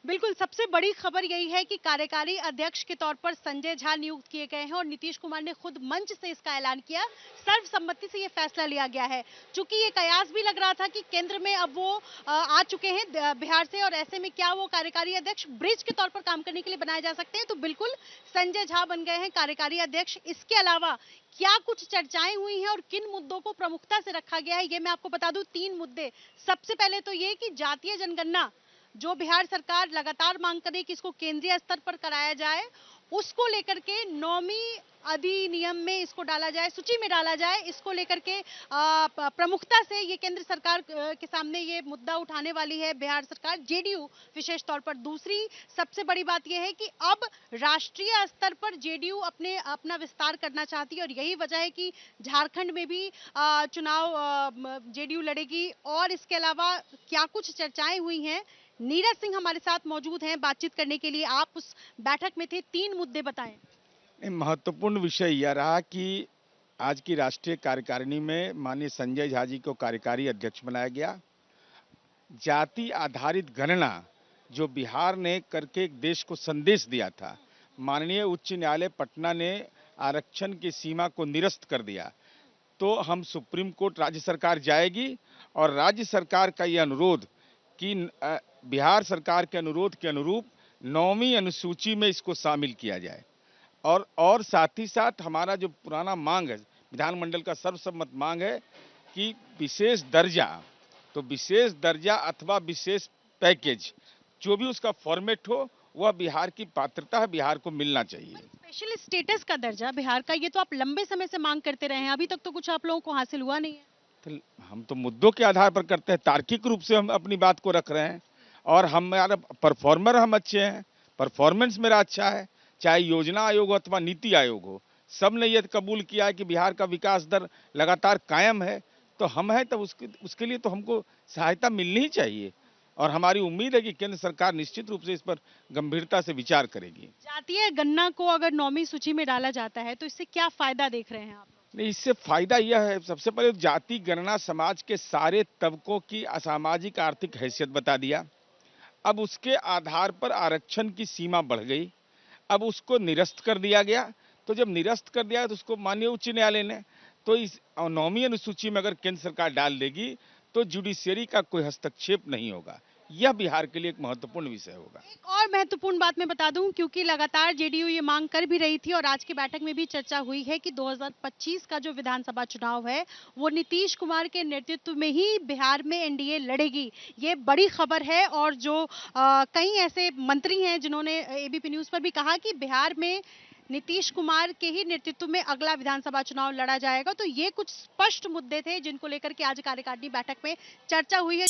बिल्कुल, सबसे बड़ी खबर यही है कि कार्यकारी अध्यक्ष के तौर पर संजय झा नियुक्त किए गए हैं और नीतीश कुमार ने खुद मंच से इसका ऐलान किया। सर्वसम्मति से ये फैसला लिया गया है। चूंकि ये कयास भी लग रहा था कि केंद्र में अब वो आ चुके हैं बिहार से, और ऐसे में क्या वो कार्यकारी अध्यक्ष ब्रिज के तौर पर काम करने के लिए बनाए जा सकते हैं, तो बिल्कुल संजय झा बन गए हैं कार्यकारी अध्यक्ष। इसके अलावा क्या कुछ चर्चाएं हुई हैं और किन मुद्दों को प्रमुखता से रखा गया है, ये मैं आपको बता दूं। 3 मुद्दे। सबसे पहले तो ये कि जातीय जनगणना जो बिहार सरकार लगातार मांग कर रही है कि इसको केंद्रीय स्तर पर कराया जाए, उसको लेकर के 9वीं अधिनियम में इसको डाला जाए, सूची में डाला जाए। इसको लेकर के प्रमुखता से ये केंद्र सरकार के सामने ये मुद्दा उठाने वाली है बिहार सरकार, जेडीयू विशेष तौर पर। दूसरी सबसे बड़ी बात यह है कि अब राष्ट्रीय स्तर पर जेडीयू अपना विस्तार करना चाहती है, और यही वजह है कि झारखंड में भी चुनाव जेडीयू लड़ेगी। और इसके अलावा क्या कुछ चर्चाएं हुई हैं, नीरज सिंह हमारे साथ मौजूद हैं बातचीत करने के लिए। आप उस बैठक में थे, 3 मुद्दे बताएं। महत्वपूर्ण विषय यह रहा कि आज की राष्ट्रीय कार्यकारिणी में माननीय संजय झा जी को कार्यकारी अध्यक्ष बनाया गया। जाति आधारित गणना जो बिहार ने करके एक देश को संदेश दिया था, माननीय उच्च न्यायालय पटना ने आरक्षण की सीमा को निरस्त कर दिया। तो हम सुप्रीम कोर्ट राज्य सरकार जाएगी और राज्य सरकार का ये अनुरोध कि बिहार सरकार के अनुरोध के अनुरूप 9वीं अनुसूची में इसको शामिल किया जाए। और साथ ही साथ हमारा जो पुराना मांग है, विधानमंडल का सर्वसम्मत मांग है कि विशेष दर्जा, तो विशेष दर्जा अथवा विशेष पैकेज जो भी उसका फॉर्मेट हो, वह बिहार की पात्रता है, बिहार को मिलना चाहिए। स्पेशल स्टेटस का दर्जा बिहार का, ये तो आप लंबे समय से मांग करते रहे हैं, अभी तक तो कुछ आप लोगों को हासिल हुआ नहीं है। तो हम तो मुद्दों के आधार पर करते हैं, तार्किक रूप से हम अपनी बात को रख रहे हैं, और हमारा परफॉर्मर हम अच्छे हैं, परफॉर्मेंस मेरा अच्छा है। चाहे योजना आयोग हो अथवा नीति आयोग हो, सब ने यह कबूल किया है कि बिहार का विकास दर लगातार कायम है। तो हम हैं, तब उसके लिए तो हमको सहायता मिलनी ही चाहिए, और हमारी उम्मीद है कि केंद्र सरकार निश्चित रूप से इस पर गंभीरता से विचार करेगी। जातीय गणना को अगर 9वीं सूची में डाला जाता है तो इससे क्या फायदा देख रहे हैं आप? नहीं, इससे फायदा यह है, सबसे पहले जाति गणना समाज के सारे तबकों की असामाजिक आर्थिक हैसियत बता दिया। अब उसके आधार पर आरक्षण की सीमा बढ़ गई, अब उसको निरस्त कर दिया गया। तो जब निरस्त कर दिया तो उसको माननीय उच्च न्यायालय ने, तो इस 9वीं अनुसूची में अगर केंद्र सरकार डाल देगी तो जुडिशियरी का कोई हस्तक्षेप नहीं होगा। यह बिहार के लिए एक महत्वपूर्ण विषय होगा। एक और महत्वपूर्ण बात मैं बता दूं, क्योंकि लगातार जेडीयू ये मांग कर भी रही थी और आज की बैठक में भी चर्चा हुई है कि 2025 का जो विधानसभा चुनाव है वो नीतीश कुमार के नेतृत्व में ही बिहार में एनडीए लड़ेगी। ये बड़ी खबर है, और जो कई ऐसे मंत्री हैं जिन्होंने एबीपी न्यूज पर भी कहा कि बिहार में नीतीश कुमार के ही नेतृत्व में अगला विधानसभा चुनाव लड़ा जाएगा। तो ये कुछ स्पष्ट मुद्दे थे जिनको लेकर के आज कार्यकारिणी बैठक में चर्चा हुई है।